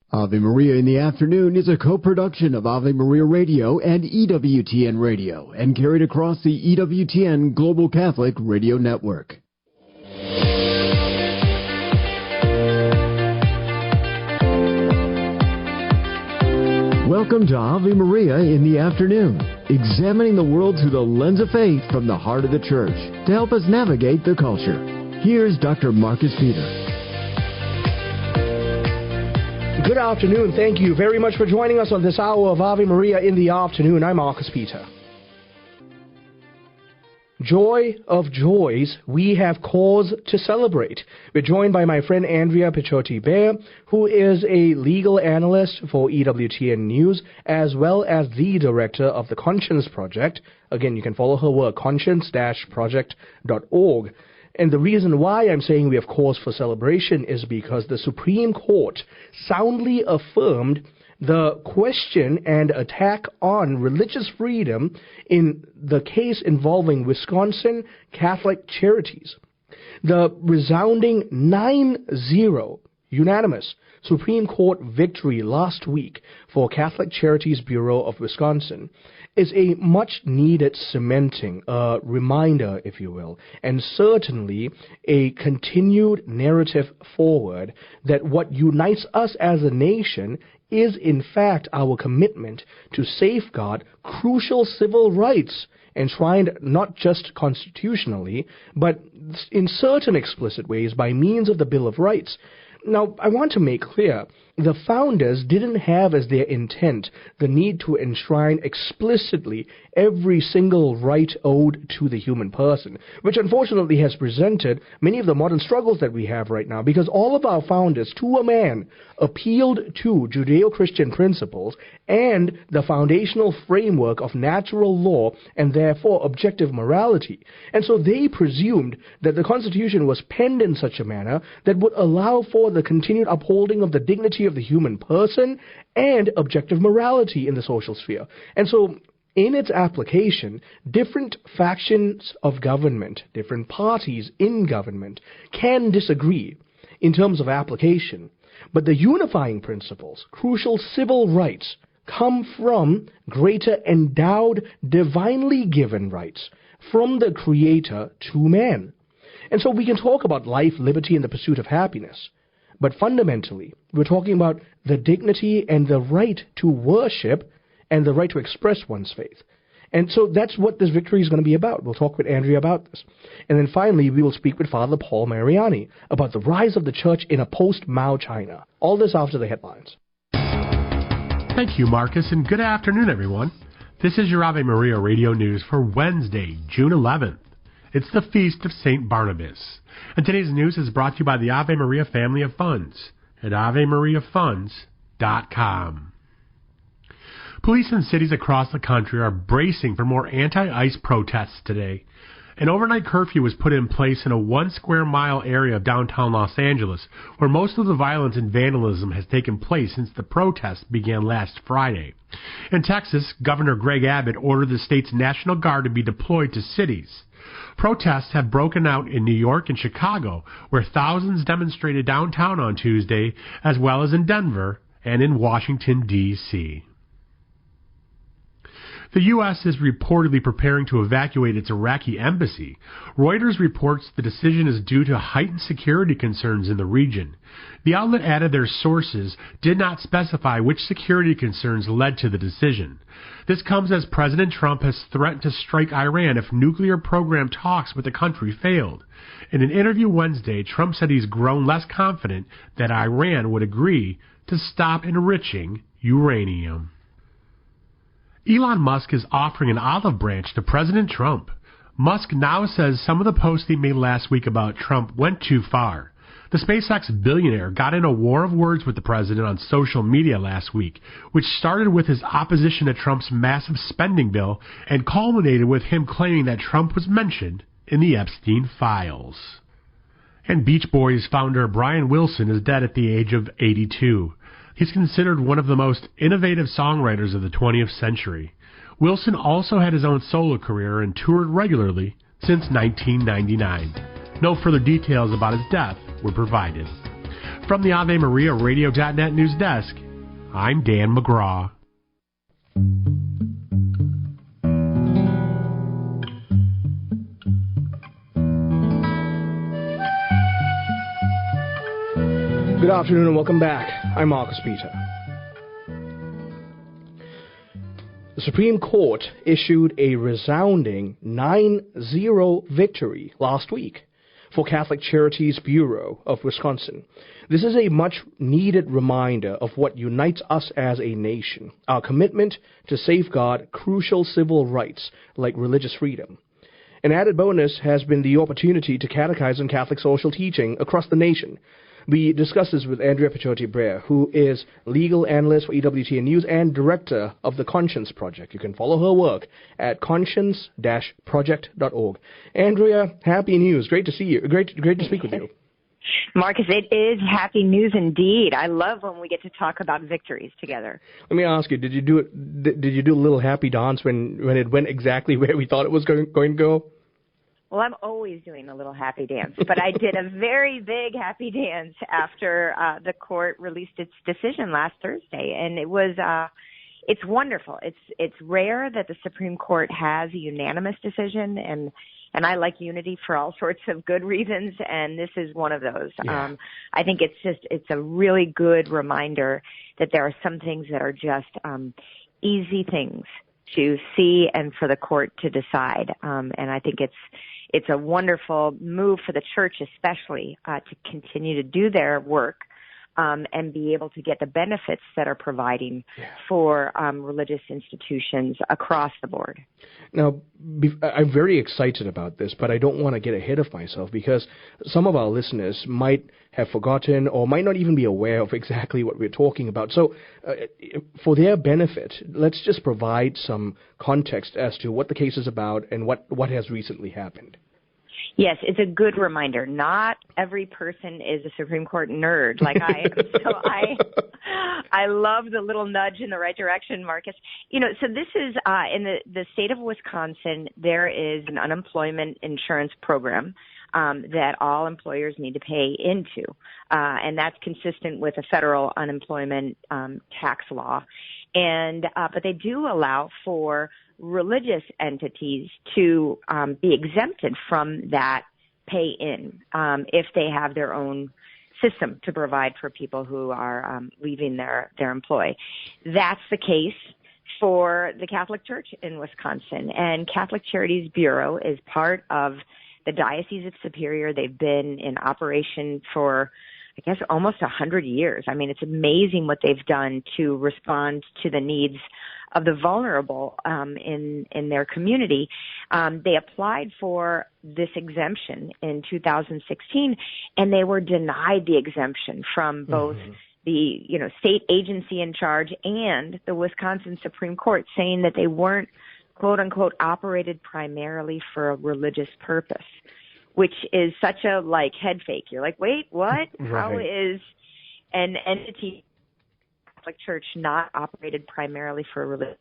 Ave Maria in the Afternoon is a co-production of Ave Maria Radio and EWTN Radio and carried across the EWTN Global Catholic Radio Network. Welcome to Ave Maria in the Afternoon, examining the world through the lens of faith from the heart of the Church to help us navigate the culture. Here's Dr. Marcus Peter. Good afternoon. Thank you very much for joining us on this hour of Ave Maria in the Afternoon. I'm Marcus Peter. Joy of joys, we have cause to celebrate. We're joined by my friend Andrea Picciotti-Bear, who is a legal analyst for EWTN News, as well as the director of the Conscience Project. Again, you can follow her work, conscience-project.org. And the reason why I'm saying we have cause for celebration is because the Supreme Court soundly affirmed the question and attack on religious freedom in the case involving Wisconsin Catholic Charities. The resounding 9-0 unanimous Supreme Court victory last week for Catholic Charities Bureau of Wisconsin is a much-needed cementing, a reminder, if you will, and certainly a continued narrative forward that what unites us as a nation is in fact our commitment to safeguard crucial civil rights enshrined not just constitutionally, but in certain explicit ways by means of the Bill of Rights. Now, I want to make clear, the founders didn't have as their intent the need to enshrine explicitly every single right owed to the human person, which unfortunately has presented many of the modern struggles that we have right now, because all of our founders, to a man, appealed to Judeo-Christian principles and the foundational framework of natural law and therefore objective morality. And so they presumed that the Constitution was penned in such a manner that would allow for the continued upholding of the dignity of the human person and objective morality in the social sphere. And so in its application, different factions of government, different parties in government can disagree in terms of application. But the unifying principles, crucial civil rights, come from greater endowed, divinely given rights from the Creator to man. And so we can talk about life, liberty, and the pursuit of happiness. But fundamentally, we're talking about the dignity and the right to worship and the right to express one's faith. And so that's what this victory is going to be about. We'll talk with Andrea about this. And then finally, we will speak with Father Paul Mariani about the rise of the church in a post-Mao China. All this after the headlines. Thank you, Marcus, and good afternoon, everyone. This is your Ave Maria Radio News for Wednesday, June 11th. It's the Feast of St. Barnabas. And today's news is brought to you by the Ave Maria family of funds at AveMariaFunds.com. Police in cities across the country are bracing for more anti-ICE protests today. An overnight curfew was put in place in a 1 square mile area of downtown Los Angeles, where most of the violence and vandalism has taken place since the protests began last Friday. In Texas, Governor Greg Abbott ordered the state's National Guard to be deployed to cities. Protests have broken out in New York and Chicago, where thousands demonstrated downtown on Tuesday, as well as in Denver and in Washington, D.C. The U.S. is reportedly preparing to evacuate its Iraqi embassy. Reuters reports the decision is due to heightened security concerns in the region. The outlet added their sources did not specify which security concerns led to the decision. This comes as President Trump has threatened to strike Iran if nuclear program talks with the country failed. In an interview Wednesday, Trump said he's grown less confident that Iran would agree to stop enriching uranium. Elon Musk is offering an olive branch to President Trump. Musk now says some of the posts he made last week about Trump went too far. The SpaceX billionaire got in a war of words with the president on social media last week, which started with his opposition to Trump's massive spending bill and culminated with him claiming that Trump was mentioned in the Epstein files. And Beach Boys founder Brian Wilson is dead at the age of 82. He's considered one of the most innovative songwriters of the 20th century. Wilson also had his own solo career and toured regularly since 1999. No further details about his death were provided. From the Ave Maria Radio.net news desk, I'm Dan McGraw. Good afternoon and welcome back. I'm Marcus Peter. The Supreme Court issued a resounding 9-0 victory last week for Catholic Charities Bureau of Wisconsin. This is a much-needed reminder of what unites us as a nation, our commitment to safeguard crucial civil rights like religious freedom. An added bonus has been the opportunity to catechize on Catholic social teaching across the nation. We discussed this with Andrea Pichotti-Brea, who is legal analyst for EWTN News and director of the Conscience Project. You can follow her work at conscience-project.org. Andrea, happy news. Great to see you. Great to speak with you. Marcus, it is happy news indeed. I love when we get to talk about victories together. Let me ask you, did you do a little happy dance when it went exactly where we thought it was going to go? Well, I'm always doing a little happy dance, but I did a very big happy dance after the court released its decision last Thursday, and it was it's wonderful. It's rare that the Supreme Court has a unanimous decision, and I like unity for all sorts of good reasons, and this is one of those. Yeah. I think it's a really good reminder that there are some things that are just easy things to see and for the court to decide, and I think it's a wonderful move for the church, especially to continue to do their work and be able to get the benefits that are providing for religious institutions across the board. Now, I'm very excited about this, but I don't want to get ahead of myself because some of our listeners might have forgotten or might not even be aware of exactly what we're talking about. So for their benefit, let's just provide some context as to what the case is about and what has recently happened. Yes, it's a good reminder. Not every person is a Supreme Court nerd like I am. So I love the little nudge in the right direction, Marcus. So this is in the state of Wisconsin, there is an unemployment insurance program that all employers need to pay into, and that's consistent with a federal unemployment tax law. And but they do allow for religious entities to be exempted from that pay-in if they have their own system to provide for people who are leaving their employ. That's the case for the Catholic Church in Wisconsin, and Catholic Charities Bureau is part of the Diocese of Superior. They've been in operation for, I guess, almost 100 years. I mean, it's amazing what they've done to respond to the needs of the vulnerable in their community. They applied for this exemption in 2016, and they were denied the exemption from both the state agency in charge and the Wisconsin Supreme Court, saying that they weren't, quote unquote, operated primarily for a religious purpose, which is such a head fake. You're like, wait, what? Right. How is an entity, Catholic Church, not operated primarily for religion?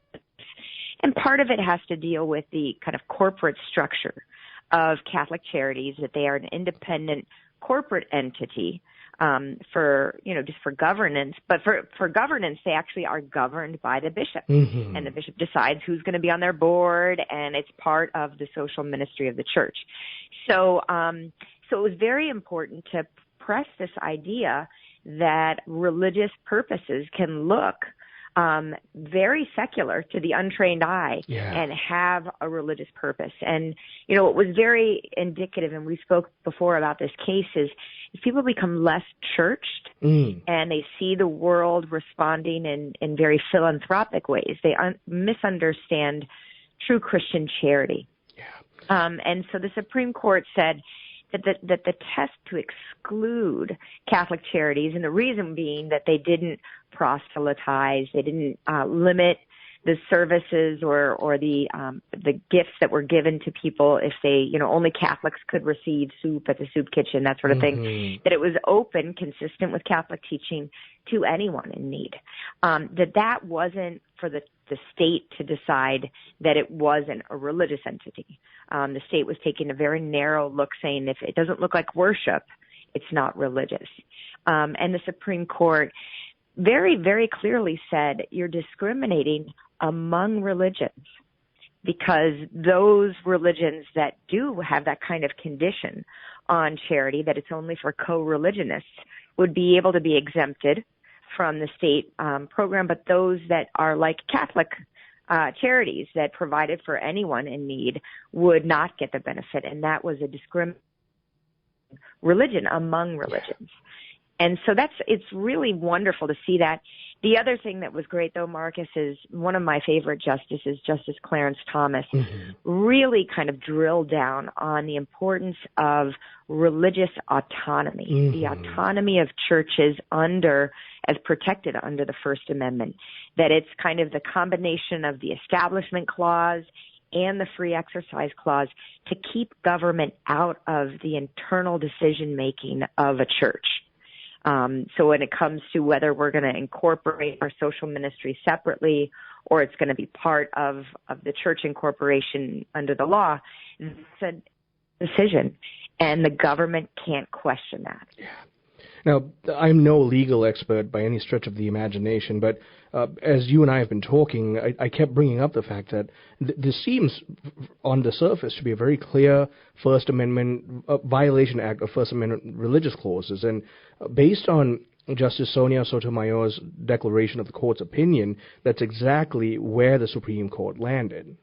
And part of it has to deal with the kind of corporate structure of Catholic Charities, that they are an independent corporate entity just for governance. But for governance, they actually are governed by the bishop. And the bishop decides who's going to be on their board, and it's part of the social ministry of the church. So it was very important to press this idea that religious purposes can look very secular to the untrained eye and have a religious purpose. And, what was very indicative, and we spoke before about this case, is if people become less churched and they see the world responding in very philanthropic ways, they misunderstand true Christian charity. And so the Supreme Court said that the test to exclude Catholic Charities, and the reason being that they didn't proselytize, they didn't limit the services or the gifts that were given to people if they, only Catholics could receive soup at the soup kitchen, that sort of thing, that it was open, consistent with Catholic teaching, to anyone in need. That wasn't for the state to decide that it wasn't a religious entity. The state was taking a very narrow look, saying if it doesn't look like worship, it's not religious. And the Supreme Court very, very clearly said you're discriminating among religions, because those religions that do have that kind of condition on charity, that it's only for co-religionists, would be able to be exempted from the state program, but those that are like Catholic charities that provided for anyone in need would not get the benefit, and that was a discrimination religion among religions. And so it's really wonderful to see that. The other thing that was great, though, Marcus, is one of my favorite justices, Justice Clarence Thomas, really kind of drilled down on the importance of religious autonomy, the autonomy of churches as protected under the First Amendment, that it's kind of the combination of the Establishment Clause and the Free Exercise Clause to keep government out of the internal decision-making of a church. So when it comes to whether we're going to incorporate our social ministry separately or it's going to be part of the church incorporation under the law, it's a decision, and the government can't question that. Yeah. Now, I'm no legal expert by any stretch of the imagination, but as you and I have been talking, I kept bringing up the fact that this seems, on the surface, to be a very clear First Amendment violation act of First Amendment religious clauses. And based on Justice Sonia Sotomayor's declaration of the court's opinion, that's exactly where the Supreme Court landed.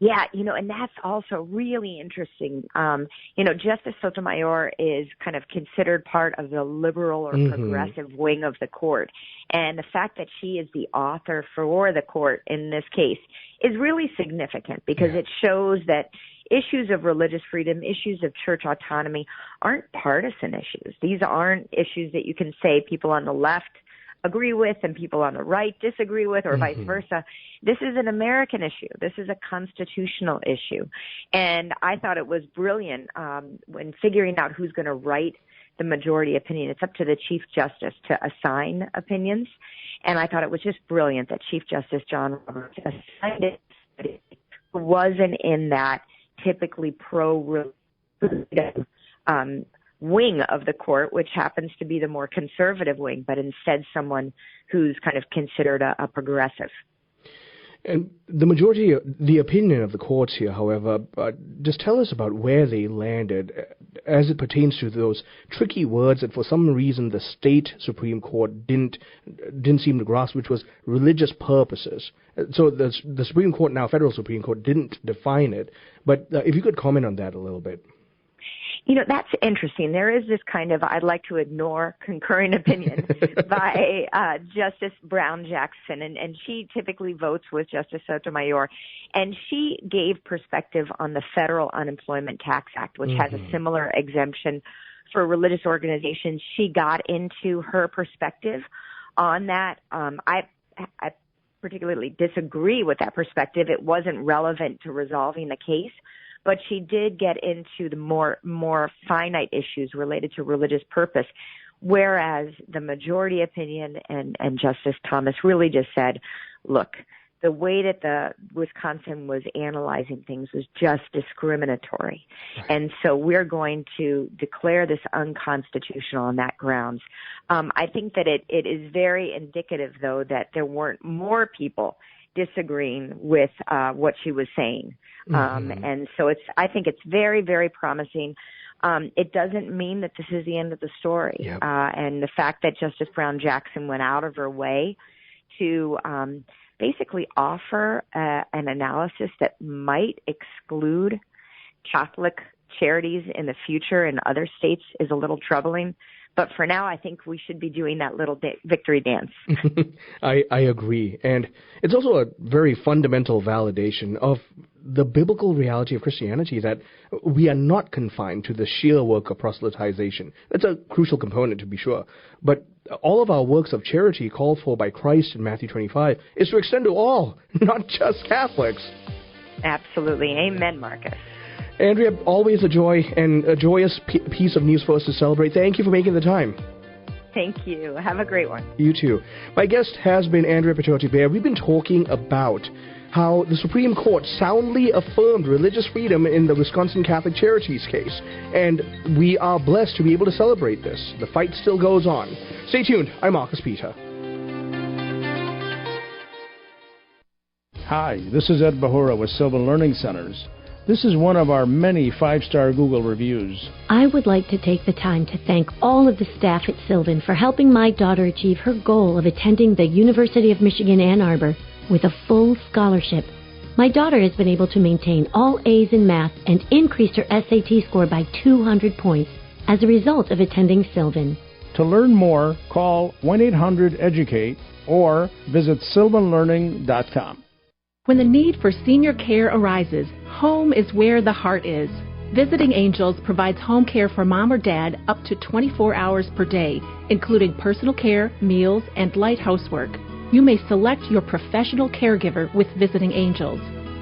Yeah, and that's also really interesting. Justice Sotomayor is kind of considered part of the liberal or progressive wing of the court. And the fact that she is the author for the court in this case is really significant, because it shows that issues of religious freedom, issues of church autonomy aren't partisan issues. These aren't issues that you can say people on the left agree with and people on the right disagree with, or vice versa. This is an American issue. This is a constitutional issue. And I thought it was brilliant when figuring out who's going to write the majority opinion. It's up to the Chief Justice to assign opinions. And I thought it was just brilliant that Chief Justice John Roberts assigned it. It wasn't in that typically pro-religion wing of the court, which happens to be the more conservative wing, but instead someone who's kind of considered a progressive. And the opinion of the courts here, however, just tell us about where they landed as it pertains to those tricky words that for some reason the state Supreme Court didn't seem to grasp, which was religious purposes. So the Supreme Court, now Federal Supreme Court, didn't define it. But if you could comment on that a little bit. That's interesting. There is this kind of, I'd like to ignore concurring opinion by Justice Brown Jackson, and she typically votes with Justice Sotomayor, and she gave perspective on the Federal Unemployment Tax Act, which has a similar exemption for religious organizations. She got into her perspective on that. I particularly disagree with that perspective. It wasn't relevant to resolving the case. But she did get into the more finite issues related to religious purpose, whereas the majority opinion and Justice Thomas really just said, look, the way that the Wisconsin was analyzing things was just discriminatory. And so we're going to declare this unconstitutional on that grounds. I think that it is very indicative, though, that there weren't more people disagreeing with what she was saying. And so I think it's very, very promising. It doesn't mean that this is the end of the story. Yep. And the fact that Justice Brown Jackson went out of her way to basically offer an analysis that might exclude Catholic charities in the future in other states is a little troubling. But for now, I think we should be doing that little victory dance. I agree. And it's also a very fundamental validation of the biblical reality of Christianity, that we are not confined to the sheer work of proselytization. That's a crucial component, to be sure. But all of our works of charity called for by Christ in Matthew 25 is to extend to all, not just Catholics. Absolutely. Amen, Marcus. Andrea, always a joy and a joyous piece of news for us to celebrate. Thank you for making the time. Thank you. Have a great one. You too. My guest has been Andrea Pitotti-Bear. We've been talking about how the Supreme Court soundly affirmed religious freedom in the Wisconsin Catholic Charities case. And we are blessed to be able to celebrate this. The fight still goes on. Stay tuned. I'm Marcus Peter. Hi, this is Ed Bahura with Sylvan Learning Centers. This is one of our many 5-star Google reviews. I would like to take the time to thank all of the staff at Sylvan for helping my daughter achieve her goal of attending the University of Michigan Ann Arbor with a full scholarship. My daughter has been able to maintain all A's in math and increased her SAT score by 200 points as a result of attending Sylvan. To learn more, call 1-800-EDUCATE or visit sylvanlearning.com. When the need for senior care arises, home is where the heart is. Visiting Angels provides home care for mom or dad up to 24 hours per day, including personal care, meals, and light housework. You may select your professional caregiver with Visiting Angels.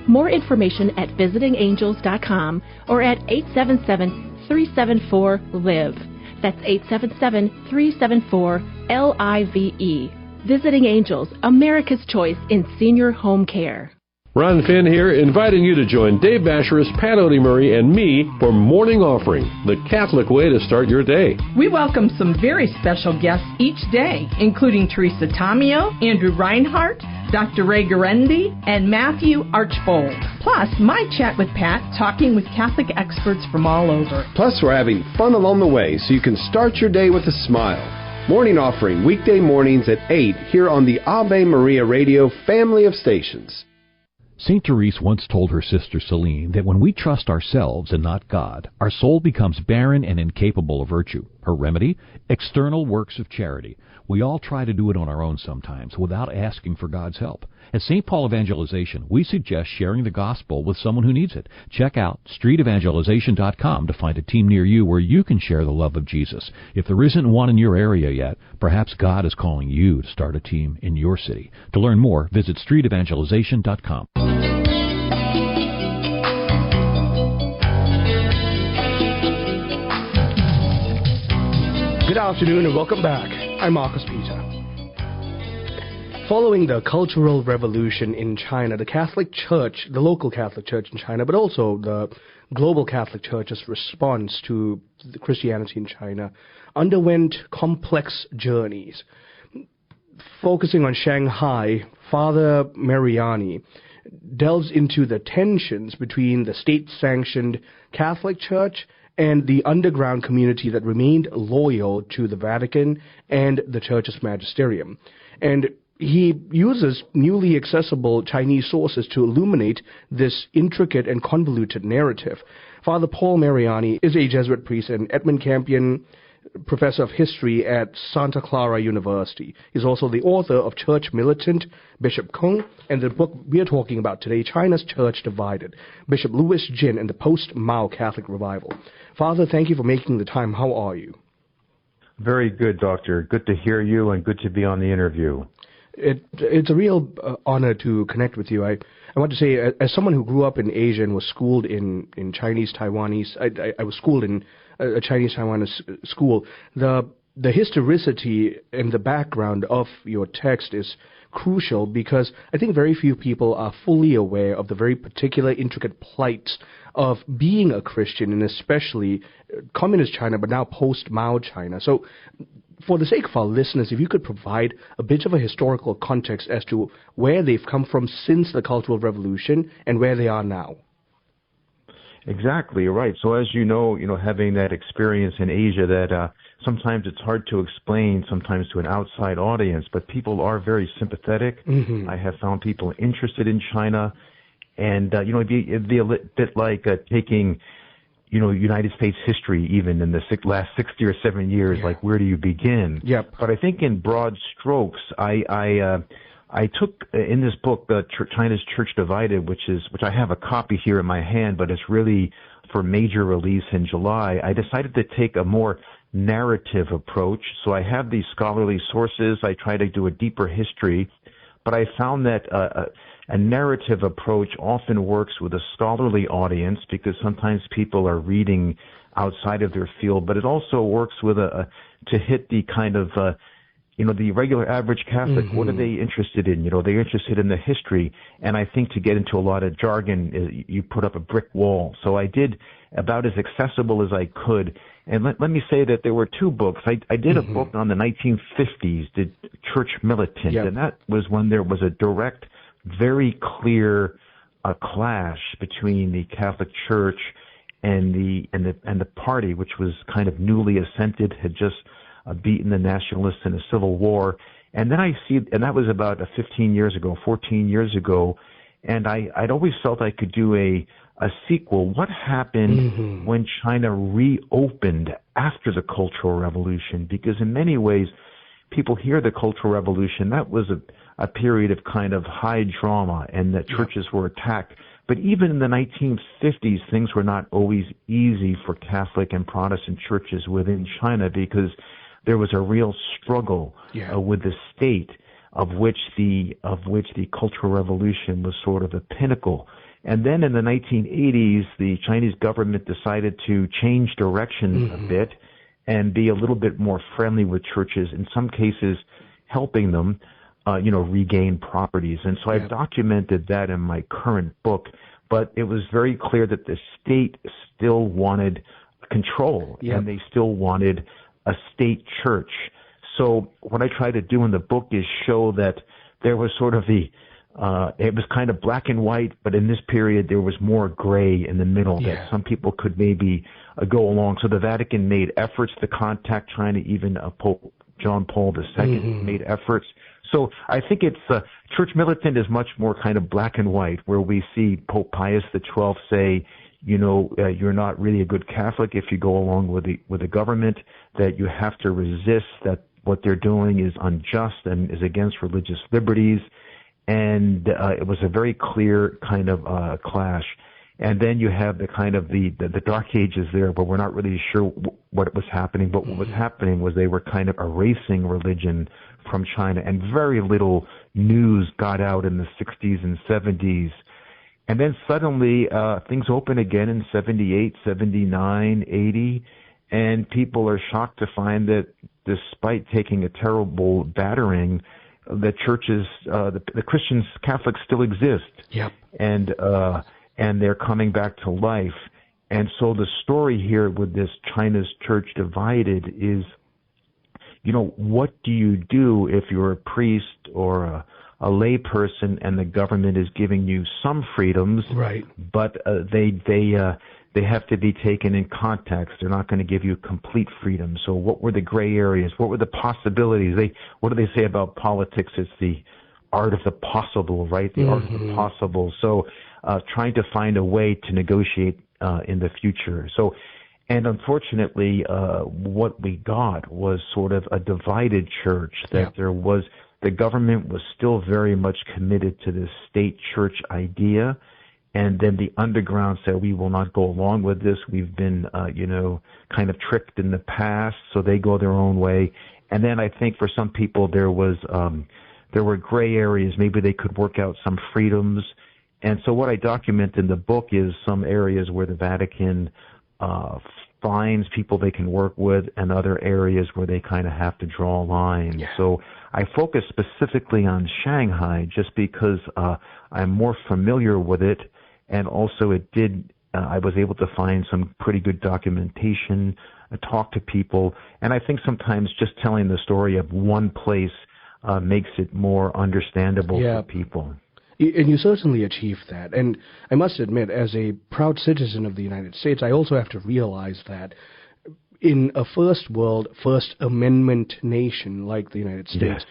More information at visitingangels.com or at 877-374-LIVE. That's 877-374-LIVE. Visiting Angels, America's choice in senior home care. Ron Finn here, inviting you to join Dave Basheris, Pat Odie-Murray, and me for Morning Offering, the Catholic way to start your day. We welcome some very special guests each day, including Teresa Tomeo, Andrew Reinhardt, Dr. Ray Garendi, and Matthew Archbold. Plus, my chat with Pat, talking with Catholic experts from all over. Plus, we're having fun along the way, so you can start your day with a smile. Morning Offering, weekday mornings at 8 here on the Ave Maria Radio family of stations. St. Therese once told her sister Celine that when we trust ourselves and not God, our soul becomes barren and incapable of virtue. Her remedy? External works of charity. We all try to do it on our own sometimes without asking for God's help. At St. Paul Evangelization, we suggest sharing the gospel with someone who needs it. Check out streetevangelization.com to find a team near you where you can share the love of Jesus. If there isn't one in your area yet, perhaps God is calling you to start a team in your city. To learn more, visit streetevangelization.com. Good afternoon and welcome back. I'm Marcus Peter. Following the Cultural Revolution in China, the Catholic Church, the local Catholic Church in China, but also the global Catholic Church's response to Christianity in China, underwent complex journeys. Focusing on Shanghai, Father Mariani delves into the tensions between the state-sanctioned Catholic Church and the underground community that remained loyal to the Vatican and the Church's magisterium. And he uses newly accessible Chinese sources to illuminate this intricate and convoluted narrative. Father Paul Mariani is a Jesuit priest and Edmund Campion Professor of History at Santa Clara University. He's also the author of Church Militant, Bishop Kung, and the book we are talking about today, China's Church Divided, Bishop Louis Jin and the Post-Mao Catholic Revival. Father, thank you for making the time. How are you? Very good, Doctor. Good to hear you and good to be on the interview. It's a real honor to connect with you. I want to say, as someone who grew up in Asia and was schooled in Chinese Taiwanese, I was schooled in a Chinese Taiwanese school. The historicity and the background of your text is crucial because I think very few people are fully aware of the very particular intricate plights of being a Christian, and especially communist China, but now post-Mao China. So for the sake of our listeners, if you could provide a bit of a historical context as to where they've come from since the Cultural Revolution and where they are now. Exactly, right. So as you know, having that experience in Asia that sometimes it's hard to explain, sometimes to an outside audience, but people are very sympathetic. Mm-hmm. I have found people interested in China, and it'd be a bit like taking, United States history, even in the last 60 or 70 years. Yeah. Like, where do you begin? Yep. But I think in broad strokes, I took in this book, China's Church Divided, which I have a copy here in my hand, but it's really for major release in July. I decided to take a more narrative approach. So I have these scholarly sources. I try to do a deeper history, but I found that a narrative approach often works with a scholarly audience because sometimes people are reading outside of their field, but it also works with to hit the kind of the regular average Catholic, what are they interested in? They're interested in the history. And I think to get into a lot of jargon, you put up a brick wall. So I did about as accessible as I could. And let me say that there were two books. I did a book on the 1950s, the Church Militant, and that was when there was a direct, very clear clash between the Catholic Church and the party, which was kind of newly ascended, had just beaten the nationalists in a civil war. And then and that was about 14 years ago, and I'd always felt I could do a sequel. What happened when China reopened after the Cultural Revolution? Because in many ways, people hear the Cultural Revolution, that was a period of kind of high drama, and that churches were attacked. But even in the 1950s, things were not always easy for Catholic and Protestant churches within China, because there was a real struggle with the state, of which the Cultural Revolution was sort of a pinnacle. And then in the 1980s, the Chinese government decided to change direction a bit and be a little bit more friendly with churches, in some cases helping them, regain properties. And so I've documented that in my current book, but it was very clear that the state still wanted control, and they still wanted a state church. So what I try to do in the book is show that there was sort of it was kind of black and white, but in this period there was more gray in the middle that some people could maybe go along. So the Vatican made efforts to contact China, even Pope John Paul II made efforts. So I think it's Church Militant is much more kind of black and white, where we see Pope Pius XII say, you're not really a good Catholic if you go along with the government, that you have to resist, that what they're doing is unjust and is against religious liberties. And it was a very clear kind of clash. And then you have the kind of the Dark Ages there, but we're not really sure what was happening. But what was happening was they were kind of erasing religion from China, and very little news got out in the 60s and 70s. And then suddenly things open again in 78, 79, 80, and people are shocked to find that despite taking a terrible battering, the churches, the Christians, Catholics still exist. Yep. And they're coming back to life. And so the story here with this China's Church Divided is, what do you do if you're a priest or a lay person and the government is giving you some freedoms, right? But they have to be taken in context. They're not going to give you complete freedom. So what were the gray areas? What were the possibilities? What do they say about politics? It's the art of the possible, right? The art of the possible. So trying to find a way to negotiate in the future. So, and unfortunately, what we got was sort of a divided church, that the government was still very much committed to this state church idea. And then the underground said, we will not go along with this. We've been, kind of tricked in the past. So they go their own way. And then I think for some people there were gray areas. Maybe they could work out some freedoms. And so what I document in the book is some areas where the Vatican finds people they can work with, and other areas where they kind of have to draw a line. Yeah. So I focus specifically on Shanghai just because I'm more familiar with it, and also I was able to find some pretty good documentation, talk to people, and I think sometimes just telling the story of one place makes it more understandable for people. And you certainly achieved that. And I must admit, as a proud citizen of the United States, I also have to realize that in a first world, First Amendment nation like the United States,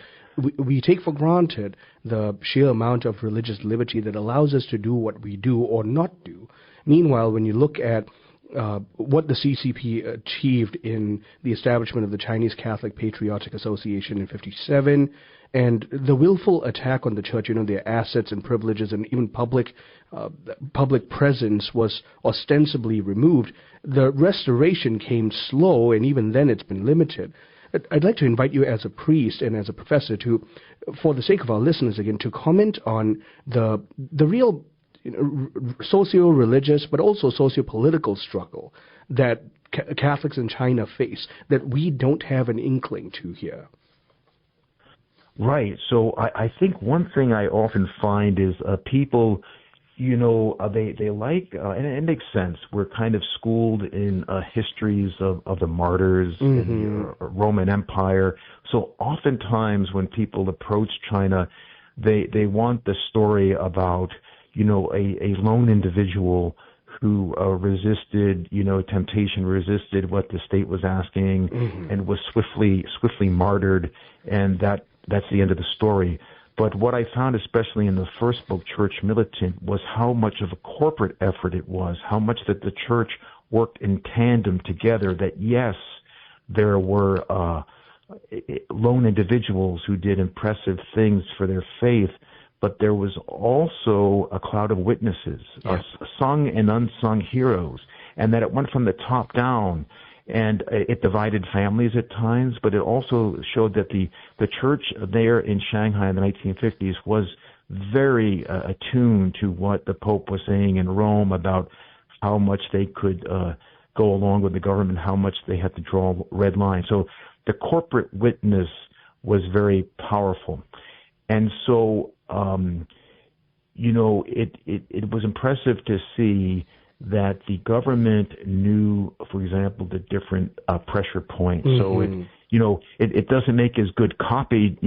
we take for granted the sheer amount of religious liberty that allows us to do what we do or not do. Meanwhile, when you look at what the CCP achieved in the establishment of the Chinese Catholic Patriotic Association in 1957, and the willful attack on the church, their assets and privileges and even public presence was ostensibly removed. The restoration came slow, and even then it's been limited. I'd like to invite you as a priest and as a professor to, for the sake of our listeners again, to comment on the real socio-religious but also socio-political struggle that Catholics in China face that we don't have an inkling to here. Right. So I think one thing I often find is people, they like, and it makes sense, we're kind of schooled in histories of the martyrs in the Roman Empire. So oftentimes when people approach China, they want the story about, a lone individual who resisted, temptation, resisted what the state was asking, and was swiftly martyred, and that's the end of the story. But what I found, especially in the first book, Church Militant, was how much of a corporate effort it was, how much that the church worked in tandem together, that yes, there were lone individuals who did impressive things for their faith, but there was also a cloud of witnesses, sung and unsung heroes, and that it went from the top down. And it divided families at times, but it also showed that the church there in Shanghai in the 1950s was very attuned to what the Pope was saying in Rome about how much they could go along with the government, how much they had to draw red lines. So the corporate witness was very powerful. And so, it was impressive to see that the government knew, for example, the different pressure points. So it doesn't make as good copy,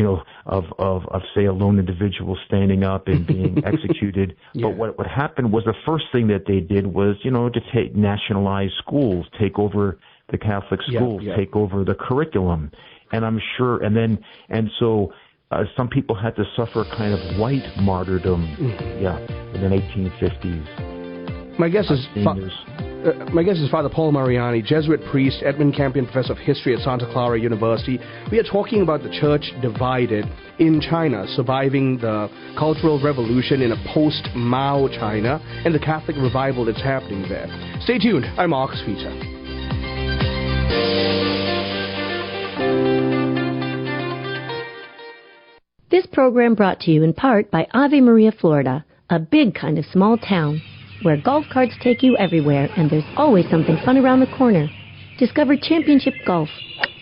of say a lone individual standing up and being executed. But what happened was the first thing that they did was, to nationalize schools, take over the Catholic schools, take over the curriculum. And I'm sure, and so some people had to suffer kind of white martyrdom, in the 1850s. My guess is Father Paul Mariani, Jesuit priest, Edmund Campion Professor of History at Santa Clara University. We are talking about the church divided in China, surviving the Cultural Revolution in a post-Mao China, and the Catholic revival that's happening there. Stay tuned. I'm Marcus Peter. This program brought to you in part by Ave Maria, Florida, a big kind of small town where golf carts take you everywhere and there's always something fun around the corner. Discover championship golf,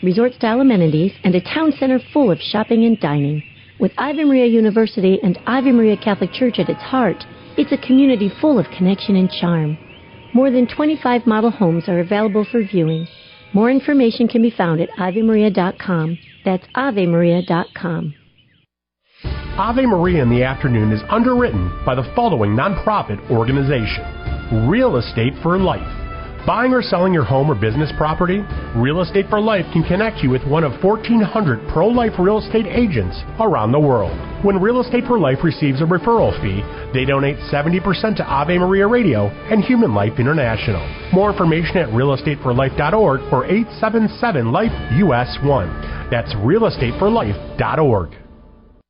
resort-style amenities, and a town center full of shopping and dining. With Ave Maria University and Ave Maria Catholic Church at its heart, it's a community full of connection and charm. More than 25 model homes are available for viewing. More information can be found at AveMaria.com. That's AveMaria.com. Ave Maria in the Afternoon is underwritten by the following nonprofit organization: Real Estate for Life. Buying or selling your home or business property? Real Estate for Life can connect you with one of 1,400 pro-life real estate agents around the world. When Real Estate for Life receives a referral fee, they donate 70% to Ave Maria Radio and Human Life International. More information at realestateforlife.org or 877-LIFE-US1. That's realestateforlife.org.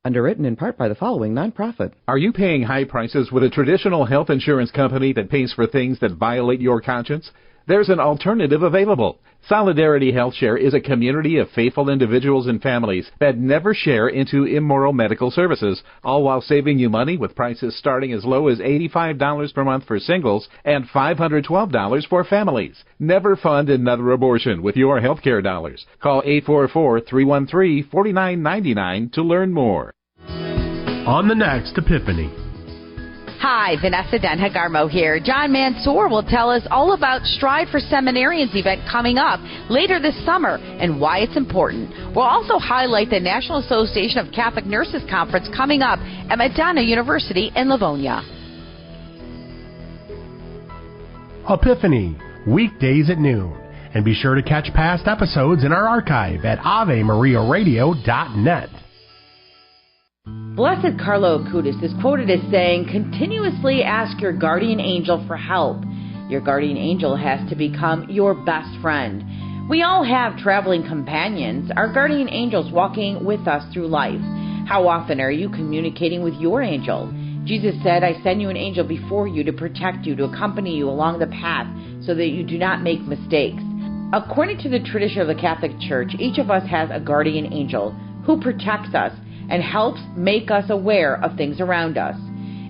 Underwritten in part by the following nonprofit. Are you paying high prices with a traditional health insurance company that pays for things that violate your conscience? There's an alternative available. Solidarity HealthShare is a community of faithful individuals and families that never share into immoral medical services, all while saving you money with prices starting as low as $85 per month for singles and $512 for families. Never fund another abortion with your healthcare dollars. Call 844-313-4999 to learn more. On the next Epiphany. Hi, Vanessa Denhagarmo here. John Mansour will tell us all about Stride for Seminarians event coming up later this summer and why it's important. We'll also highlight the National Association of Catholic Nurses Conference coming up at Madonna University in Livonia. Epiphany, weekdays at noon. And be sure to catch past episodes in our archive at AveMariaRadio.net. Blessed Carlo Acutis is quoted as saying, "Continuously ask your guardian angel for help. Your guardian angel has to become your best friend." We all have traveling companions, our guardian angels walking with us through life. How often are you communicating with your angel? Jesus said, "I send you an angel before you to protect you, to accompany you along the path so that you do not make mistakes." According to the tradition of the Catholic Church, each of us has a guardian angel who protects us and helps make us aware of things around us.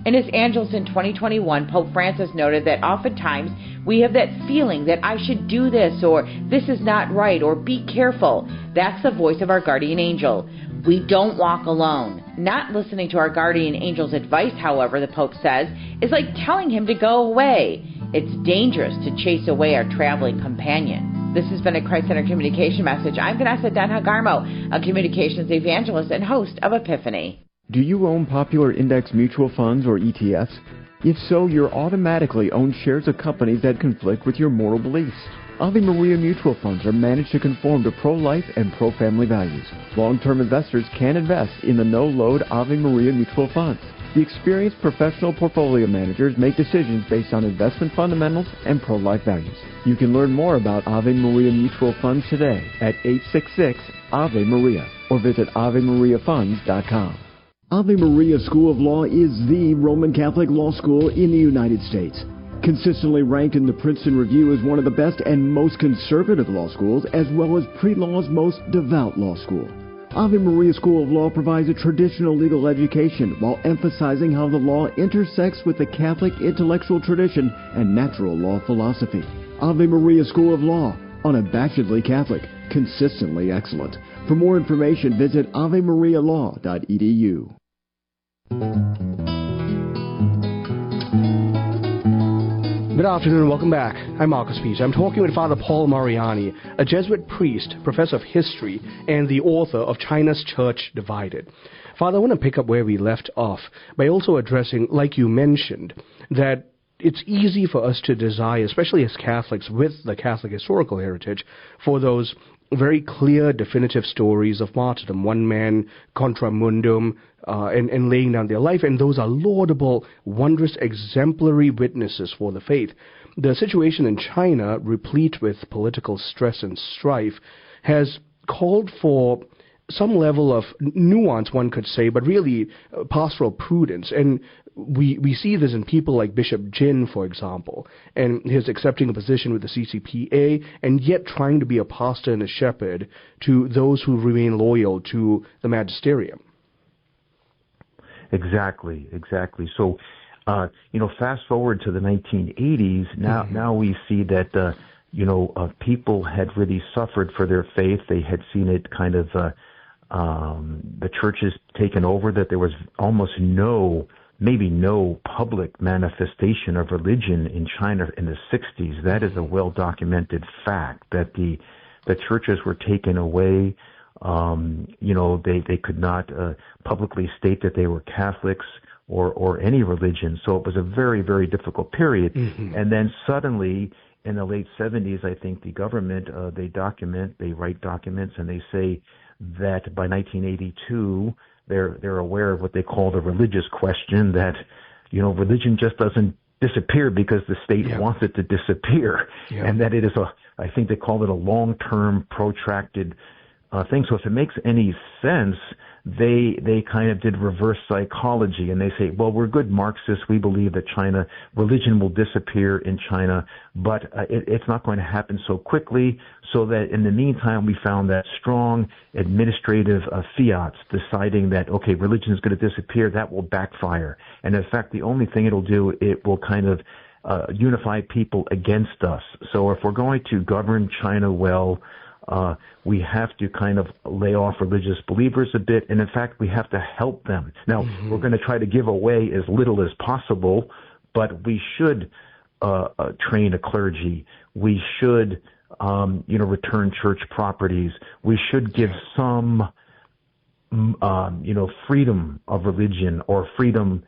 In his Angelus in 2021, Pope Francis noted that oftentimes we have that feeling that I should do this, or this is not right, or be careful. That's the voice of our guardian angel. We don't walk alone. Not listening to our guardian angel's advice, however, the Pope says, is like telling him to go away. It's dangerous to chase away our traveling companion. This has been a Christ-Centered Communication Message. I'm Vanessa Denha-Garmo, a communications evangelist and host of Epiphany. Do you own popular index mutual funds or ETFs? If so, you're automatically own shares of companies that conflict with your moral beliefs. Ave Maria mutual funds are managed to conform to pro-life and pro-family values. Long-term investors can invest in the no-load Ave Maria mutual funds. The experienced professional portfolio managers make decisions based on investment fundamentals and pro-life values. You can learn more about Ave Maria mutual funds today at 866-AVE-MARIA or visit AveMariaFunds.com. Ave Maria School of Law is the Roman Catholic law school in the United States. Consistently ranked in the Princeton Review as one of the best and most conservative law schools, as well as pre-law's most devout law school. Ave Maria School of Law provides a traditional legal education while emphasizing how the law intersects with the Catholic intellectual tradition and natural law philosophy. Ave Maria School of Law, unabashedly Catholic, consistently excellent. For more information, visit avemarialaw.edu. Good afternoon and welcome back. I'm Marcus Peach. I'm talking with Father Paul Mariani, a Jesuit priest, professor of history, and the author of China's Church Divided. Father, I want to pick up where we left off by also addressing, like you mentioned, that it's easy for us to desire, especially as Catholics with the Catholic historical heritage, for those very clear, definitive stories of martyrdom, one man contra mundum, and laying down their life, and those are laudable, wondrous, exemplary witnesses for the faith. The situation in China, replete with political stress and strife, has called for some level of nuance, one could say, but really pastoral prudence. And we see this in people like Bishop Jin, for example, and his accepting a position with the CCPA, and yet trying to be a pastor and a shepherd to those who remain loyal to the magisterium. Exactly. So, fast forward to the 1980s. Now we see that people had really suffered for their faith. They had seen it kind of the churches taken over. That there was almost maybe no public manifestation of religion in China in the 60s. That is a well-documented fact, that the churches were taken away. They could not publicly state that they were Catholics or any religion. So it was a very, very difficult period. Mm-hmm. And then suddenly, in the late 70s, I think the government, they write documents, and they say that by 1982, they're aware of what they call the religious question, that, religion just doesn't disappear because the state wants it to disappear. Yeah. And that it is I think they call it a long-term, protracted thing. So if it makes any sense, they kind of did reverse psychology, and they say, well, we're good Marxists. We believe that religion will disappear in China, but it's not going to happen so quickly. So that in the meantime, we found that strong administrative fiats deciding that, okay, religion is going to disappear, that will backfire. And in fact, the only thing it'll do, it will kind of unify people against us. So if we're going to govern China well, we have to kind of lay off religious believers a bit, and in fact, we have to help them. Now, we're going to try to give away as little as possible, but we should train a clergy. We should, return church properties. We should give some, freedom of religion, or a freedom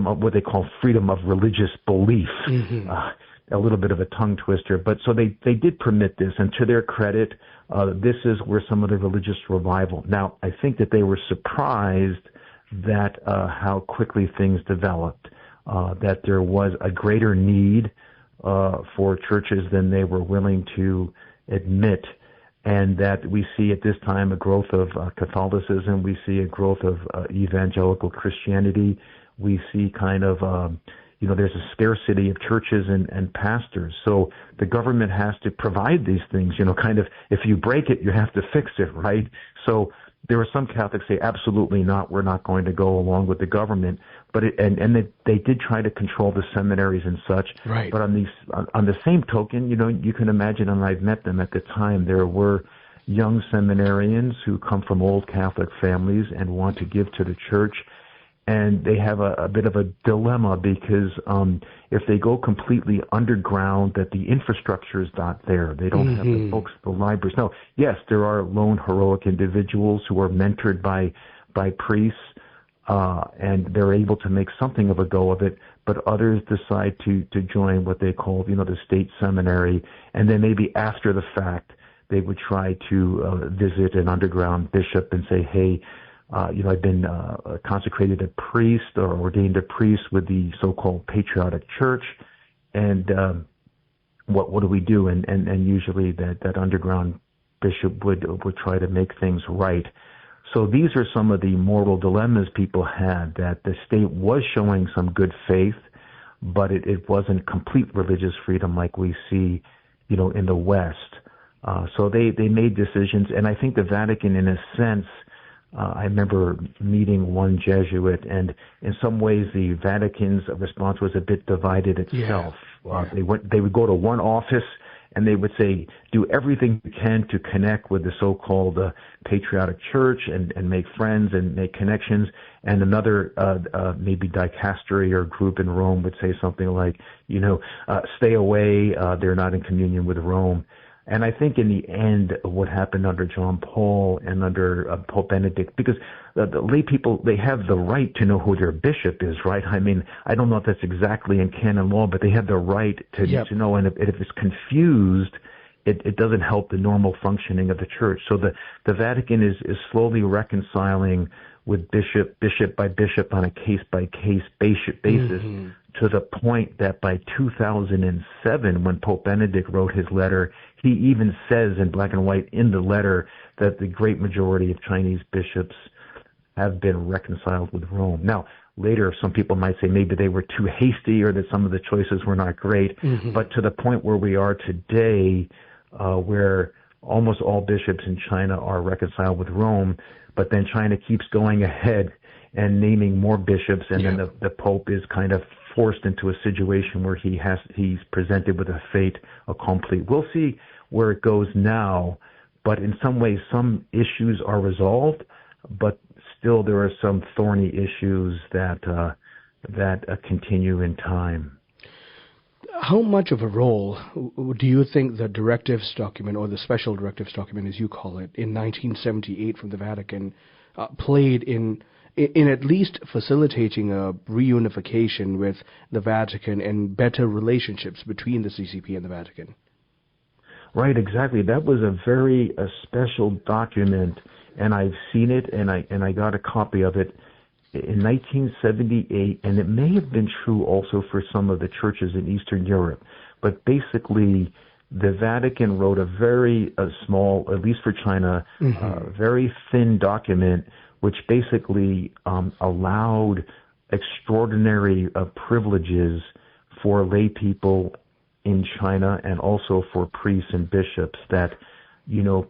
of what they call freedom of religious belief. Mm-hmm. A little bit of a tongue twister, but so they did permit this, and to their credit, this is where some of the religious revival. Now, I think that they were surprised that how quickly things developed, that there was a greater need for churches than they were willing to admit, and that we see at this time a growth of Catholicism, we see a growth of evangelical Christianity, we see kind of there's a scarcity of churches and pastors. So the government has to provide these things, kind of, if you break it, you have to fix it, right? So there were some Catholics say, absolutely not, we're not going to go along with the government. But they did try to control the seminaries and such. Right. But on the same token, you can imagine, and I've met them at the time, there were, young seminarians who come from old Catholic families and want to give to the church. And they have a bit of a dilemma because if they go completely underground, that the infrastructure is not there. They don't have the books, the libraries. Now, yes, there are lone heroic individuals who are mentored by priests, and they're able to make something of a go of it. But others decide to join what they call, the state seminary, and then maybe after the fact they would try to visit an underground bishop and say, hey, I've been consecrated a priest or ordained a priest with the so-called patriotic church, and what do we do? And usually that underground bishop would try to make things right. So these are some of the moral dilemmas people had, that the state was showing some good faith, but it wasn't complete religious freedom like we see, in the West. So they made decisions, and I think the Vatican, in a sense, I remember meeting one Jesuit, and in some ways the Vatican's response was a bit divided itself. Yeah. They would go to one office and they would say, do everything you can to connect with the so-called patriotic church and make friends and make connections. And another maybe dicastery or group in Rome would say something like, stay away, they're not in communion with Rome. And I think in the end, what happened under John Paul and under Pope Benedict, because the lay people, they have the right to know who their bishop is, right? I mean, I don't know if that's exactly in canon law, but they have the right to know. And if it's confused, it doesn't help the normal functioning of the church. So the Vatican is slowly reconciling with bishop by bishop on a case-by-case basis, to the point that by 2007, when Pope Benedict wrote his letter, he even says in black and white in the letter that the great majority of Chinese bishops have been reconciled with Rome. Now, later, some people might say maybe they were too hasty or that some of the choices were not great, but to the point where we are today, where almost all bishops in China are reconciled with Rome, but then China keeps going ahead and naming more bishops, and then the Pope is kind of forced into a situation where he's presented with a fait accompli. We'll see where it goes now, but in some ways some issues are resolved, but still there are some thorny issues that continue in time. How much of a role do you think the directives document, or the special directives document as you call it, in 1978 from the Vatican played in at least facilitating a reunification with the Vatican and better relationships between the CCP and the Vatican? Right, exactly. That was a very special document, and I've seen it, and I got a copy of it in 1978, and it may have been true also for some of the churches in Eastern Europe. But basically, the Vatican wrote a very small, at least for China, very thin document, which basically allowed extraordinary privileges for lay people in China, and also for priests and bishops, that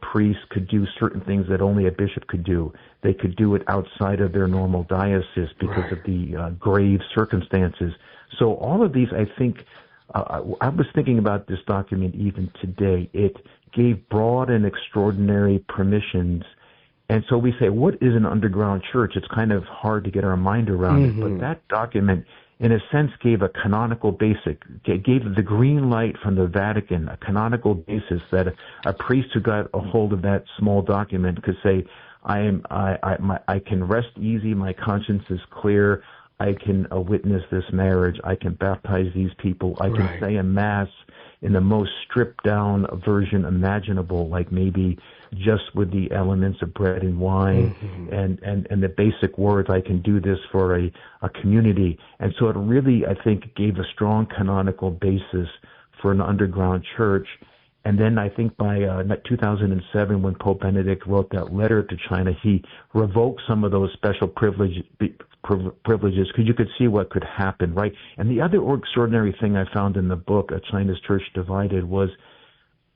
priests could do certain things that only a bishop could do. They could do it outside of their normal diocese because of the grave circumstances. So all of these, I think, I was thinking about this document even today. It gave broad and extraordinary permissions. And so we say, what is an underground church? It's kind of hard to get our mind around it. But that document, in a sense, gave a canonical basic, gave the green light from the Vatican, a canonical basis that a priest who got a hold of that small document could say, I can rest easy, my conscience is clear, I can witness this marriage, I can baptize these people, I can say a mass in the most stripped down version imaginable, like maybe just with the elements of bread and wine and the basic words, I can do this for a community. And so it really, I think, gave a strong canonical basis for an underground church. And then I think by 2007, when Pope Benedict wrote that letter to China, he revoked some of those special privileges because you could see what could happen, right? And the other extraordinary thing I found in the book, China's Church Divided, was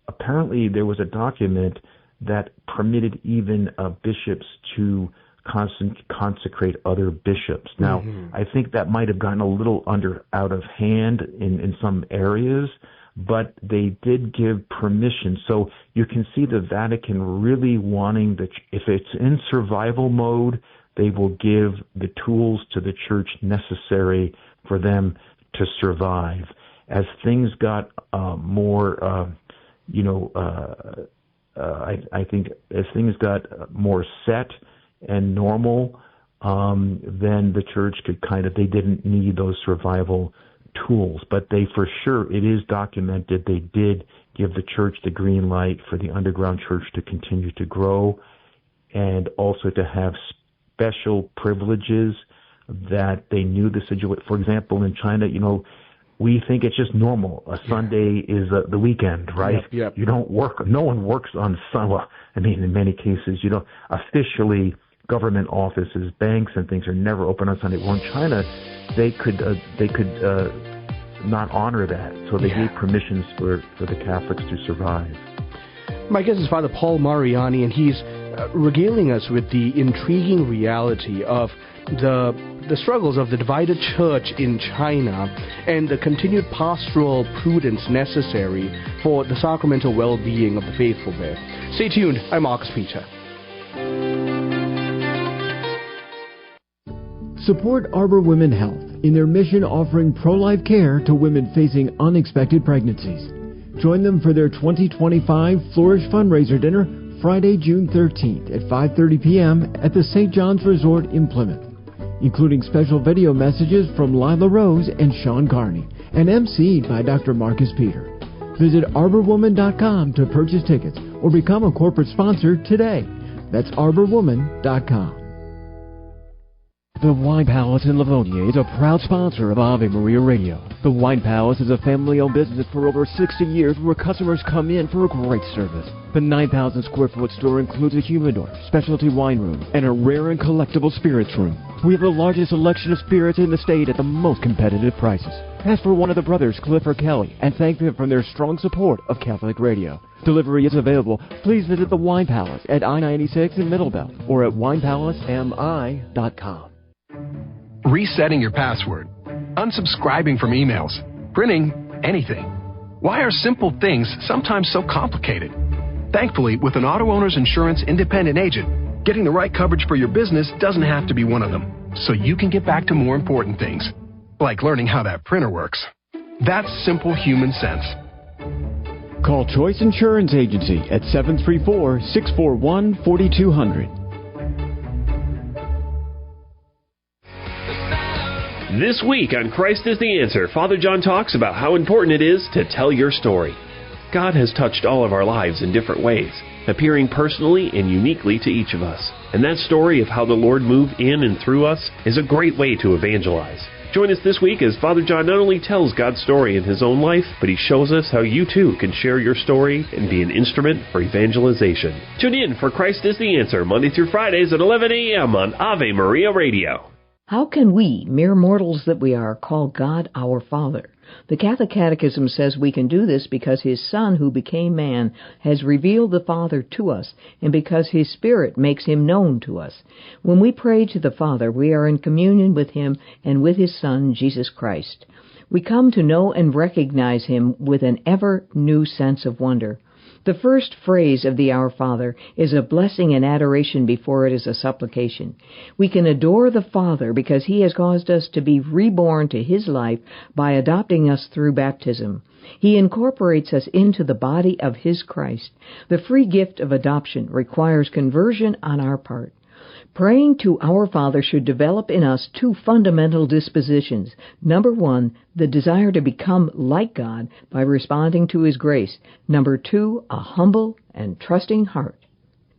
apparently there was a document that permitted even bishops to consecrate other bishops. Now, I think that might have gotten a little out of hand in some areas, but they did give permission. So you can see the Vatican really wanting that if it's in survival mode, they will give the tools to the church necessary for them to survive. As things got more, I think as things got more set and normal, then the church could they didn't need those survival tools. But they, for sure, it is documented, they did give the church the green light for the underground church to continue to grow and also to have special privileges that they knew the situation. For example, in China, we think it's just normal. A Sunday is the weekend, right? Yep. You don't work. No one works on Sunday. Well, in many cases, officially government offices, banks, and things are never open on Sunday. Well, in China, they could not honor that, so they gave permissions for the Catholics to survive. My guest is Father Paul Mariani, and he's regaling us with the intriguing reality of the struggles of the divided church in China and the continued pastoral prudence necessary for the sacramental well-being of the faithful there. Stay tuned. I'm Marcus Peter. Support Arbor Women Health in their mission offering pro-life care to women facing unexpected pregnancies. Join them for their 2025 Flourish fundraiser dinner Friday, June 13th at 5:30 p.m. at the St. John's Resort in Plymouth, including special video messages from Lila Rose and Sean Carney, and emceed by Dr. Marcus Peter. Visit arborwoman.com to purchase tickets or become a corporate sponsor today. That's arborwoman.com. The Wine Palace in Livonia is a proud sponsor of Ave Maria Radio. The Wine Palace is a family-owned business for over 60 years where customers come in for a great service. The 9,000 square foot store includes a humidor, specialty wine room, and a rare and collectible spirits room. We have the largest selection of spirits in the state at the most competitive prices. Ask for one of the brothers, Cliff or Kelly, and thank them for their strong support of Catholic Radio. Delivery is available. Please visit the Wine Palace at I-96 in Middlebelt or at winepalacemi.com. Resetting your password, unsubscribing from emails, printing anything. Why are simple things sometimes so complicated? Thankfully, with an auto owner's insurance independent agent, getting the right coverage for your business doesn't have to be one of them, so you can get back to more important things, like learning how that printer works. That's simple human sense. Call Choice Insurance Agency at 734-641-4200. This week on Christ is the Answer, Father John talks about how important it is to tell your story. God has touched all of our lives in different ways, appearing personally and uniquely to each of us. And that story of how the Lord moved in and through us is a great way to evangelize. Join us this week as Father John not only tells God's story in his own life, but he shows us how you too can share your story and be an instrument for evangelization. Tune in for Christ is the Answer, Monday through Fridays at 11 a.m. on Ave Maria Radio. How can we, mere mortals that we are, call God our Father? The Catholic Catechism says we can do this because His Son, who became man, has revealed the Father to us, and because His Spirit makes Him known to us. When we pray to the Father, we are in communion with Him and with His Son, Jesus Christ. We come to know and recognize Him with an ever new sense of wonder. The first phrase of the Our Father is a blessing and adoration before it is a supplication. We can adore the Father because He has caused us to be reborn to His life by adopting us through baptism. He incorporates us into the body of His Christ. The free gift of adoption requires conversion on our part. Praying to our Father should develop in us two fundamental dispositions. Number one, the desire to become like God by responding to His grace. Number two, a humble and trusting heart.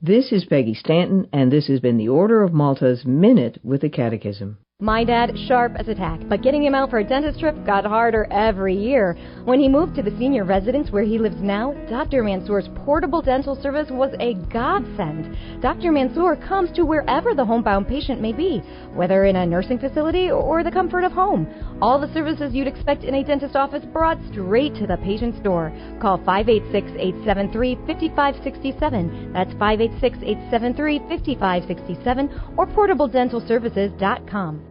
This is Peggy Stanton, and this has been the Order of Malta's Minute with the Catechism. My dad, sharp as a tack, but getting him out for a dentist trip got harder every year. When he moved to the senior residence where he lives now, Dr. Mansour's portable dental service was a godsend. Dr. Mansour comes to wherever the homebound patient may be, whether in a nursing facility or the comfort of home. All the services you'd expect in a dentist office brought straight to the patient's door. Call 586-873-5567. That's 586-873-5567 or portabledentalservices.com.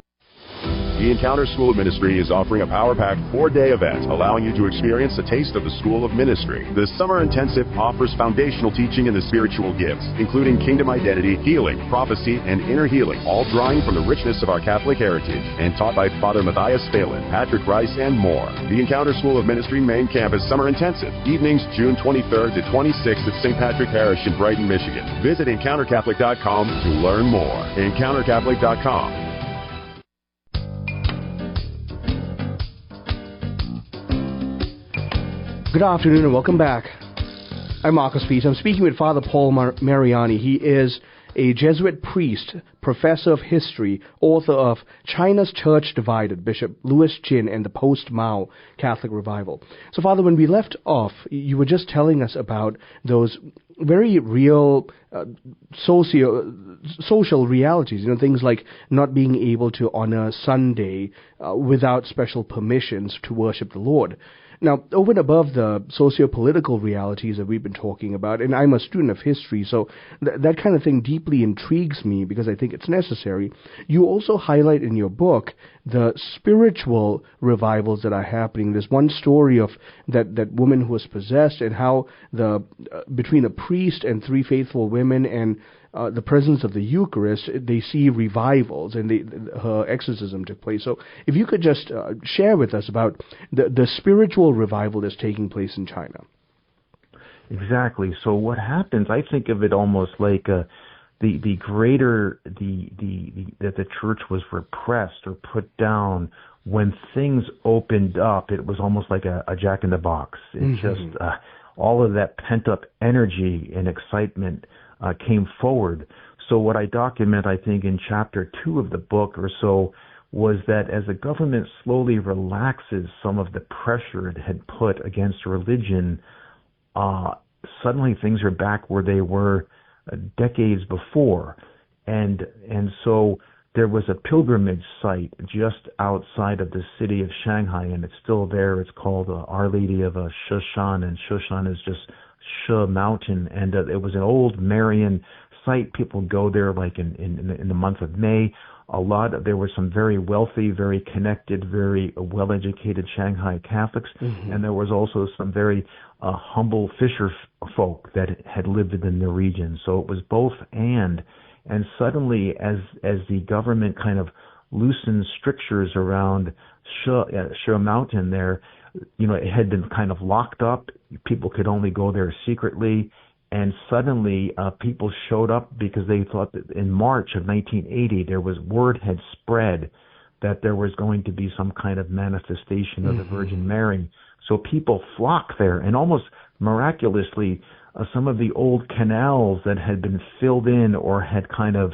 The Encounter School of Ministry is offering a power-packed 4-day event, allowing you to experience a taste of the School of Ministry. The Summer Intensive offers foundational teaching in the spiritual gifts, including kingdom identity, healing, prophecy, and inner healing, all drawing from the richness of our Catholic heritage, and taught by Father Matthias Phelan, Patrick Rice, and more. The Encounter School of Ministry main campus Summer Intensive, evenings June 23rd to 26th at St. Patrick Parish in Brighton, Michigan. Visit EncounterCatholic.com to learn more. EncounterCatholic.com. Good afternoon and welcome back. I'm Marcus Peace. I'm speaking with Father Paul Mariani. He is a Jesuit priest, professor of history, author of China's Church Divided, Bishop Louis Jin and the Post-Mao Catholic Revival. So, Father, when we left off, you were just telling us about those very real social realities, things like not being able to honor Sunday without special permissions to worship the Lord. Now, over and above the socio-political realities that we've been talking about, and I'm a student of history, so that kind of thing deeply intrigues me because I think it's necessary. You also highlight in your book the spiritual revivals that are happening. There's one story of that woman who was possessed and how between a priest and 3 faithful women and the presence of the Eucharist, they see revivals, and her exorcism took place. So if you could just share with us about the spiritual revival that's taking place in China. Exactly. So what happens, I think of it almost like that the church was repressed or put down. When things opened up, it was almost like a jack in the box. It just all of that pent-up energy and excitement came forward. So what I document, I think, in chapter 2 of the book or so, was that as the government slowly relaxes some of the pressure it had put against religion, suddenly things are back where they were decades before. And so there was a pilgrimage site just outside of the city of Shanghai, and it's still there. It's called Our Lady of Shushan, and Shushan is just Shi Mountain, and it was an old Marian site. People go there like in the month of May. There were some very wealthy, very connected, very well-educated Shanghai Catholics, and there was also some very humble fisher folk that had lived in the region. So it was both and suddenly as the government kind of loosened strictures around Shi Mountain there, it had been kind of locked up. People could only go there secretly. And suddenly people showed up because they thought that in March of 1980, word had spread that there was going to be some kind of manifestation of the Virgin Mary. So people flocked there, and almost miraculously, some of the old canals that had been filled in or had kind of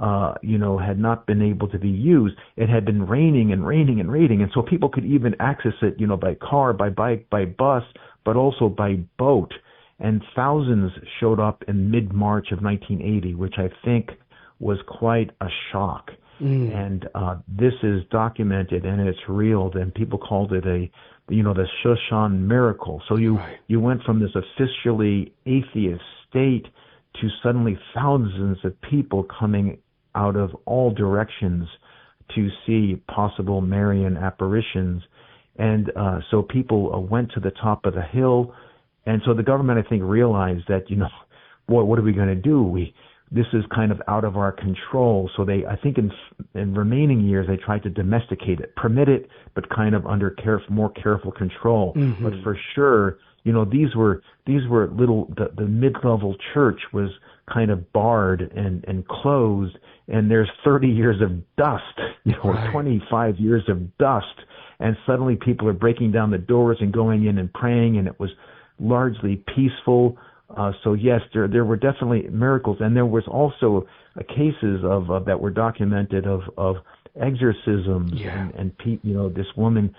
had not been able to be used. It had been raining, and so people could even access it, by car, by bike, by bus, but also by boat. And thousands showed up in mid-March of 1980, which I think was quite a shock. And this is documented, and it's real. And people called it the Shushan miracle. So you went from this officially atheist state to suddenly thousands of people coming out of all directions to see possible Marian apparitions. And so people went to the top of the hill. And so the government, I think, realized that, what are we going to do? This is kind of out of our control. So I think in remaining years, they tried to domesticate it, permit it, but kind of under more careful control. But for sure, these were little, the mid-level church was kind of barred and closed, and there's 30 years of dust, 25 years of dust, and suddenly people are breaking down the doors and going in and praying, and it was largely peaceful. So yes, there were definitely miracles, and there was also cases of that were documented of exorcisms and this woman.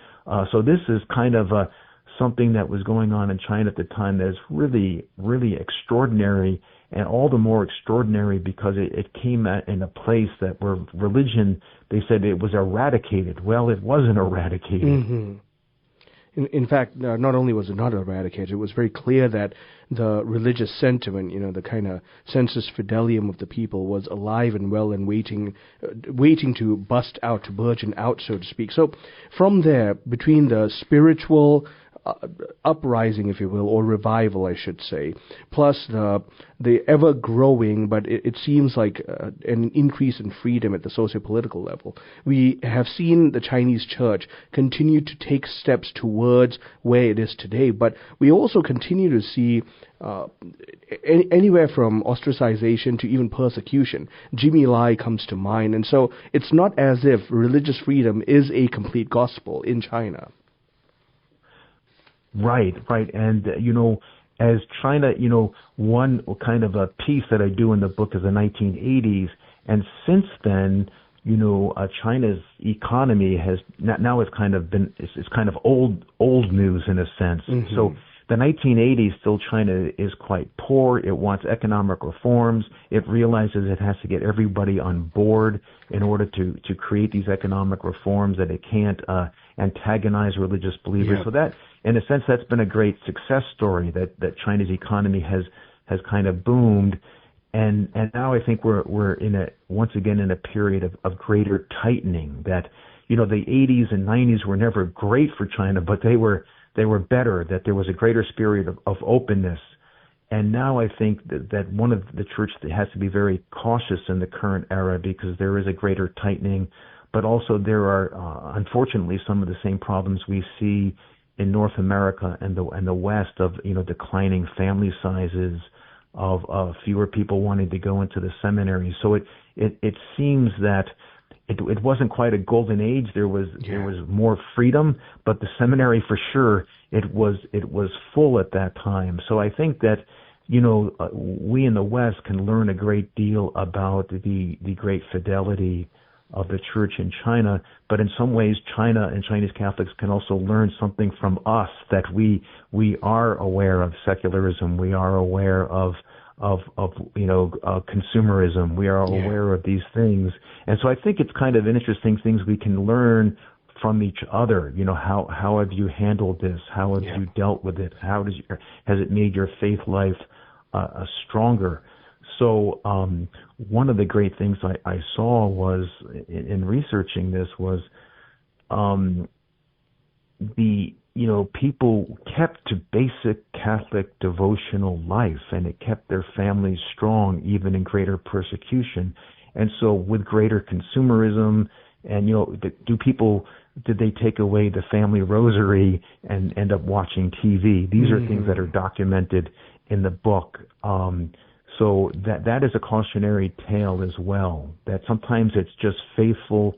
So this is kind of something that was going on in China at the time that is really, really extraordinary, and all the more extraordinary because it came in a place that where religion, they said it was eradicated. Well, it wasn't eradicated. In fact, not only was it not eradicated, it was very clear that the religious sentiment, the kind of sensus fidelium of the people was alive and well and waiting to bust out, to burgeon out, so to speak. So from there, between the spiritual uprising, if you will, or revival, I should say, plus the ever-growing, but it seems like an increase in freedom at the socio-political level, we have seen the Chinese church continue to take steps towards where it is today, but we also continue to see anywhere from ostracization to even persecution. Jimmy Lai comes to mind, and so it's not as if religious freedom is a complete gospel in China. Right. And, as China, one kind of a piece that I do in the book is the 1980s. And since then, China's economy has now it's kind of been, it's kind of old news in a sense. Mm-hmm. So the 1980s, still China is quite poor. It wants economic reforms. It realizes it has to get everybody on board in order to create these economic reforms, that it can't antagonize religious believers. Yeah. So that, in a sense, that's been a great success story, that China's economy has kind of boomed. And now I think we're once again in a period of greater tightening, that, the 80s and 90s were never great for China, but they were better, that there was a greater spirit of openness. And now I think that one of the church that has to be very cautious in the current era, because there is a greater tightening, but also there are, unfortunately, some of the same problems we see in North America and the West of, declining family sizes, of fewer people wanting to go into the seminary. So it seems that it wasn't quite a golden age. There was more freedom, but the seminary, for sure, it was full at that time. So I think that we in the West can learn a great deal about the great fidelity of the church in China, but in some ways China and Chinese Catholics can also learn something from us, that we are aware of secularism, we are aware of consumerism, we are aware of these things. And so I think it's kind of interesting things we can learn from each other. How have you handled this? How have you dealt with it? Has it made your faith life stronger? So one of the great things I saw was in researching this was people kept to basic Catholic devotional life, and it kept their families strong even in greater persecution. And so with greater consumerism, and did they take away the family rosary and end up watching TV? These are things that are documented in the book. So that is a cautionary tale as well, that sometimes it's just faithful,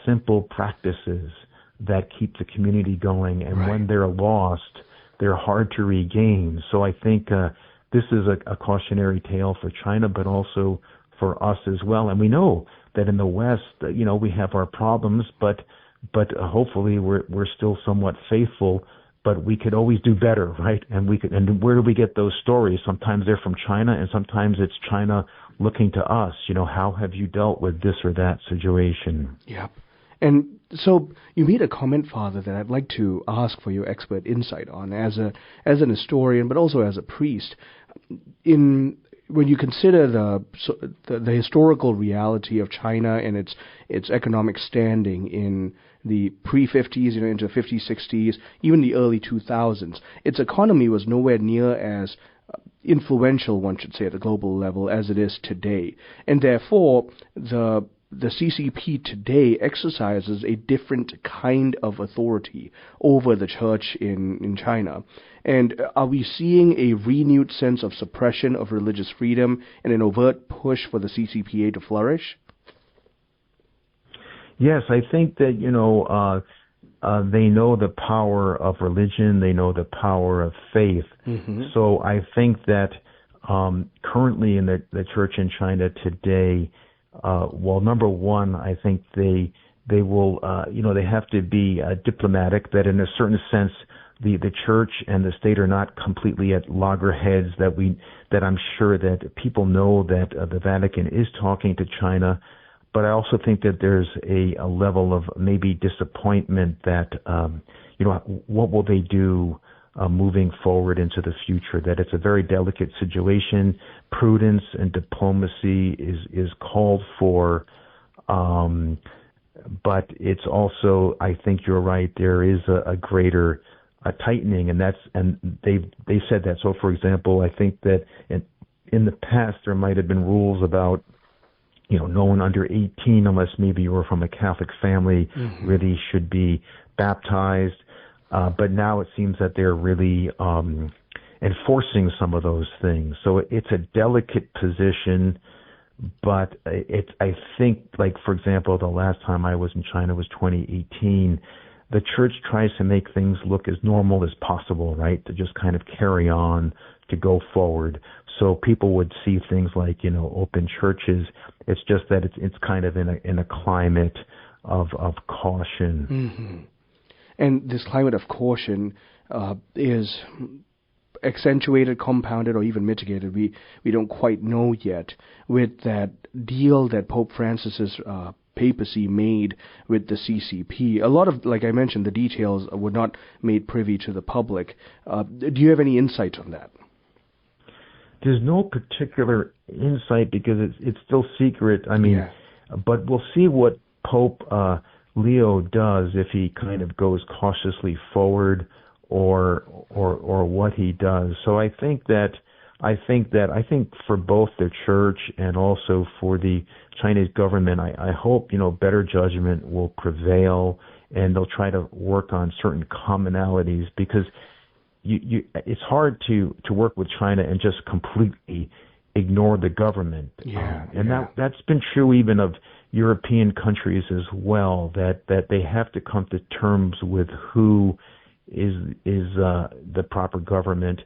simple practices that keep the community going, and when they're lost, they're hard to regain. So I think this is a cautionary tale for China, but also for us as well. And we know that in the West, we have our problems, but hopefully we're still somewhat faithful. But we could always do better, right? And where do we get those stories? Sometimes they're from China, and sometimes it's China looking to us. How have you dealt with this or that situation? Yep. And so you made a comment, Father, that I'd like to ask for your expert insight on as an historian, but also as a priest. When you consider the historical reality of China and its economic standing in the pre-50s, into the 50s, 60s, even the early 2000s, its economy was nowhere near as influential, one should say, at the global level as it is today. And therefore, the CCP today exercises a different kind of authority over the church in China. And are we seeing a renewed sense of suppression of religious freedom and an overt push for the CCPA to flourish? Yes, I think that, they know the power of religion, they know the power of faith. Mm-hmm. So I think that currently in the church in China today, number one, I think they will, they have to be diplomatic, that in a certain sense, the church and the state are not completely at loggerheads, that I'm sure that people know that the Vatican is talking to China, but I also think that there's a level of maybe disappointment that, what will they do moving forward into the future, that it's a very delicate situation. Prudence and diplomacy is called for, but it's also, I think you're right, there is a greater tightening, and they said that. So, for example, I think that in the past there might have been rules about, no one under 18, unless maybe you were from a Catholic family, really should be baptized. But now it seems that they're really enforcing some of those things. So it's a delicate position, but I think, like, for example, the last time I was in China was 2018. The church tries to make things look as normal as possible, right? To just kind of carry on, to go forward. So people would see things like, open churches. It's just that it's kind of in a climate of caution. Mm-hmm. And this climate of caution is accentuated, compounded, or even mitigated. We don't quite know yet with that deal that Pope Francis's papacy made with the CCP. A lot of, like I mentioned, the details were not made privy to the public. Do you have any insight on that? There's no particular insight because it's still secret. I mean, but we'll see what Pope Leo does, if he kind of goes cautiously forward or what he does. So I think for both the church and also for the Chinese government, I hope, better judgment will prevail, and they'll try to work on certain commonalities, because it's hard to work with China and just completely ignore the government. That's been true even of European countries as well, that they have to come to terms with who is the proper government,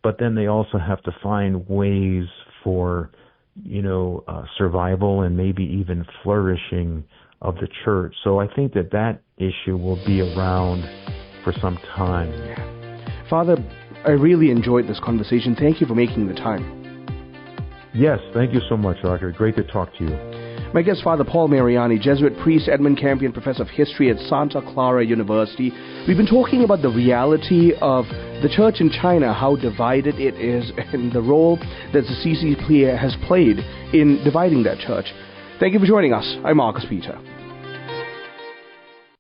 but then they also have to find ways for survival and maybe even flourishing of the church. So I think that issue will be around for some time. Father, I really enjoyed this conversation. Thank you for making the time. Yes, thank you so much, Roger. Great to talk to you. My guest, Father Paul Mariani, Jesuit priest, Edmund Campion Professor of History at Santa Clara University. We've been talking about the reality of the church in China, how divided it is, and the role that the CCP has played in dividing that church. Thank you for joining us. I'm Marcus Peter.